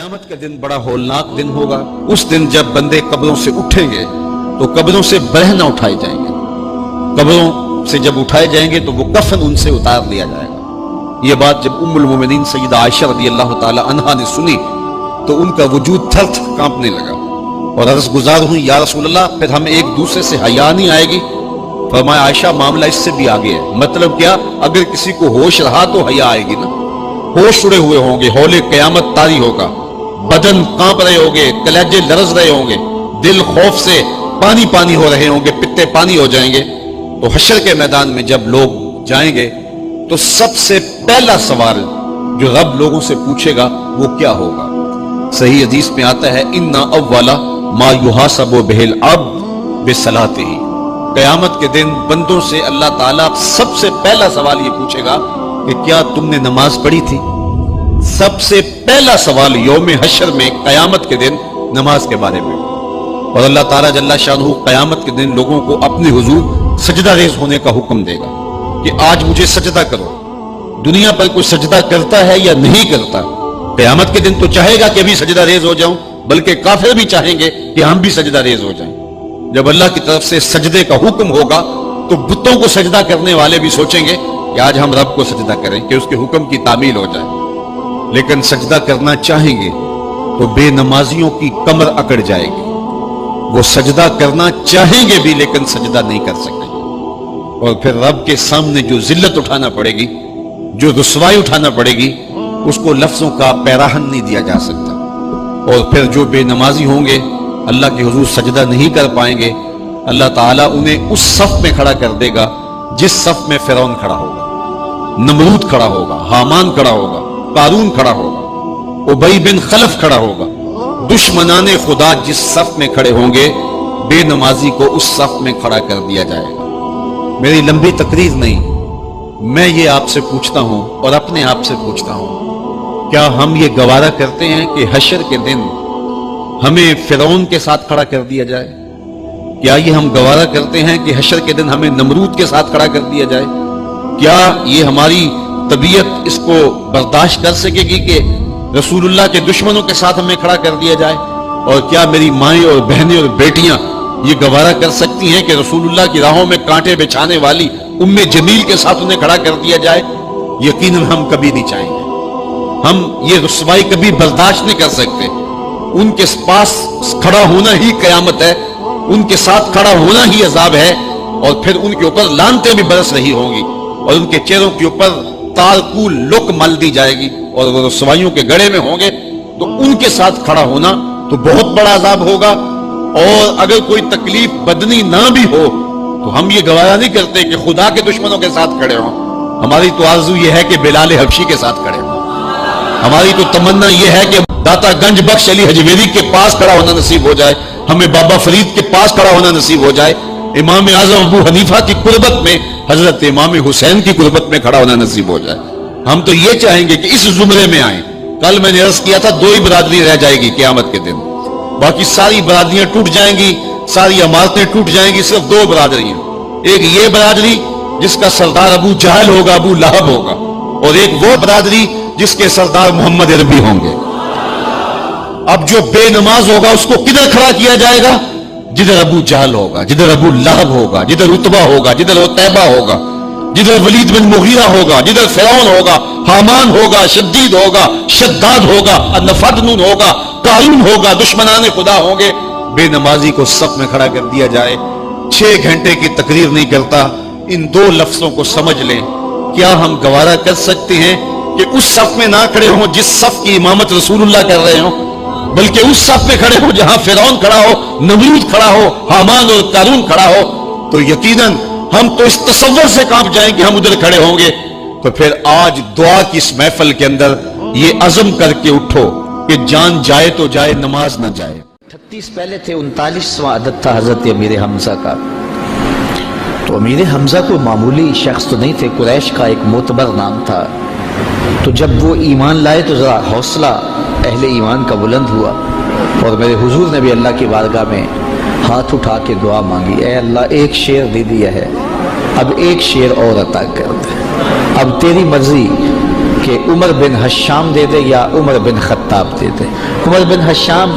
क़यामत का दिन बड़ा होलनाक दिन होगा। उस दिन जब बंदे कब्रों से उठेंगे तो कब्रों से बरह न उठाए जाएंगे। कब्रों से जब उठाए जाएंगे तो वो कफन उनसे उतार लिया जाएगा। ये बात जब उम्मुल मोमिनीन सय्यदा आयशा रज़ियल्लाहु ताला अन्हा ने सुनी तो उनका वजूद थर थर कांपने लगा और अर्ज़ गुजार हुई, या रसूल अल्लाह, फिर हमें एक दूसरे से हया नहीं आएगी? फरमाया, आयशा, मामला इससे भी आगे है। मतलब क्या? अगर किसी को होश रहा तो हया आएगी ना। होश उड़े हुए होंगे, हौले क़यामत तारी होगा, बदन कांप रहे होंगे, कलेजे लरज रहे होंगे, दिल खौफ से पानी पानी हो रहे होंगे, पित्ते पानी हो जाएंगे। तो हशर के मैदान में जब लोग जाएंगे तो सबसे पहला सवाल जो रब लोगों से पूछेगा वो क्या होगा? सही हदीस में आता है, इन्ना अव्वला मा युहासबु बिहिल अब्द बिसलातिही। क़यामत के दिन बंदों से अल्लाह ताला सबसे पहला सवाल ये पूछेगा कि क्या तुमने नमाज पढ़ी थी? सबसे पहला सवाल यौम हशर में क़यामत के दिन नमाज के बारे में। और अल्लाह ताला जल्ला शानुहु क़यामत के दिन लोगों को अपने हुजूर सजदा रेज होने का हुक्म देगा कि आज मुझे सजदा करो। दुनिया पर कोई सजदा करता है या नहीं करता? क़यामत के दिन तो चाहेगा कि अभी सजदा रेज हो जाऊं, बल्कि काफिर भी चाहेंगे कि हम भी सजदा रेज हो जाएं। जब अल्लाह की तरफ से सजदे का हुक्म होगा तो बुतों को सजदा करने वाले भी सोचेंगे कि आज हम रब को सजदा करें कि उसके हुक्म की तामील हो जाए। लेकिन सजदा करना चाहेंगे तो बेनमाजियों की कमर अकड़ जाएगी। वो सजदा करना चाहेंगे भी लेकिन सजदा नहीं कर सकेंगे। और फिर रब के सामने जो जिल्लत उठाना पड़ेगी, जो रुसवाई उठाना पड़ेगी, उसको लफ्जों का पैराहन नहीं दिया जा सकता। और फिर जो बेनमाजी होंगे, अल्लाह के हुजूर सजदा नहीं कर पाएंगे, अल्लाह ताला उन्हें उस सफ में खड़ा कर देगा जिस सफ में फिरौन खड़ा होगा, नमरूद खड़ा होगा, हामान खड़ा होगा, कारून खड़ा होगा, उबई बिन खलफ खड़ा होगा। दुश्मनाने खुदा जिस सफ में खड़े होंगे, बेनमाजी को उस सफ में खड़ा कर दिया जाएगा। मेरी लंबी तकरीर नहीं, मैं ये आपसे पूछता हूं और अपने आप से पूछता हूं, क्या हम ये गवारा करते हैं कि हशर के दिन हमें फिरौन के साथ खड़ा कर दिया जाए? क्या ये हम गवारा करते हैं कि हशर के दिन हमें नमरूद के साथ खड़ा कर दिया जाए? क्या ये हमारी तबीयत इसको बर्दाश्त कर सकेगी कि रसूलुल्लाह के दुश्मनों के साथ हमें खड़ा कर दिया जाए? और क्या मेरी माएं और बहनें और बेटियां ये गवारा कर सकती हैं कि रसूलुल्लाह की राहों में कांटे बिछाने वाली उम्मे जमील के साथ उन्हें खड़ा कर दिया जाए? यकीनन हम कभी नहीं चाहेंगे। हम ये रुसवाई कभी बर्दाश्त नहीं कर सकते। उनके पास खड़ा होना ही कयामत है, उनके साथ खड़ा होना ही अजाब है। और फिर उनके ऊपर लानतें भी बरस रही होंगी और उनके चेहरों के ऊपर तारकूल लुक मल दी जाएगी और वो रुसवाइयों के गड़े में होंगे। तो उनके साथ खड़ा होना तो बहुत बड़ा अजाब होगा। और अगर कोई तकलीफ बदनी ना भी हो तो हम ये गवारा नहीं करते कि खुदा के दुश्मनों के साथ खड़े हों। हमारी तो आरज़ू ये है कि बिलाल हबशी के साथ खड़े हों। हमारी तो तमन्ना ये है कि दाता गंज बख्श अली हजवेरी के पास खड़ा होना नसीब हो जाए, हमें बाबा फरीद के पास खड़ा होना नसीब हो जाए, इमाम आजम अबू हनीफा की कुर्बत में, हजरत इमाम हुसैन की कुर्बत में खड़ा होना नसीब हो जाए। हम तो ये चाहेंगे कि इस जुमरे में आए। कल मैंने अर्ज किया था, दो ही बरादरी रह जाएगी क़यामत के दिन, बाकी सारी बरादरियां टूट जाएंगी, सारी इमारतें टूट जाएंगी। सिर्फ दो बरादरियां, एक ये बरादरी जिसका सरदार अबू जहल होगा, अबू लहब होगा, और एक वो बरादरी जिसके सरदार मोहम्मद अरबी होंगे। अब जो बेनमाज होगा उसको किधर खड़ा किया जाएगा? जिधर अबू जहल होगा, जिधर अबू लहब होगा, जिधर उतबा होगा, जिधर उतैबा होगा, जिधर वलीद बिन मुगीरा होगा, जिधर फिरौन होगा, हामान होगा, शद्दीद होगा, शद्दाद होगा, नफदनून होगा, कारून होगा, दुश्मनाने खुदा होंगे। बेनमाजी को सफ में खड़ा कर दिया जाए। 6 घंटे की तकरीर नहीं करता, इन दो लफ्जों को समझ लें। क्या हम गवारा कर सकते हैं कि उस सफ में ना खड़े हों जिस सफ की इमामत रसूलुल्लाह कर रहे हो, बल्कि उस सफ में खड़े हो जहां फिरौन खड़ा हो, नमरूद खड़ा हो, हामान और कारून खड़ा हो? तो यकीनन हम तो इस तसव्वुर से कांप जाएं कि हम उधर खड़े होंगे। तो फिर आज दुआ की इस महफिल के अंदर ये अज़म करके उठो कि जान जाए तो जाए, नमाज ना जाए। 38 पहले थे, 39वां अदद था हजरत अमीर हमजा का। तो अमीर हमजा कोई मामूली शख्स तो नहीं थे, कुरैश का एक मोतबर नाम था। तो जब वो ईमान लाए तो ज़रा हौसला अहले ईमान का बुलंद हुआ और मेरे हुजूर ने भी अल्लाह की बारगाह में हाथ उठा के दुआ मांगी, ए अल्लाह, एक शेर दे दिया है, अब एक शेर और अता कर दे, अब तेरी मर्जी کہ عمر بن حشام دے دے یا عمر بن خطاب دے دے۔ عمر بن حشام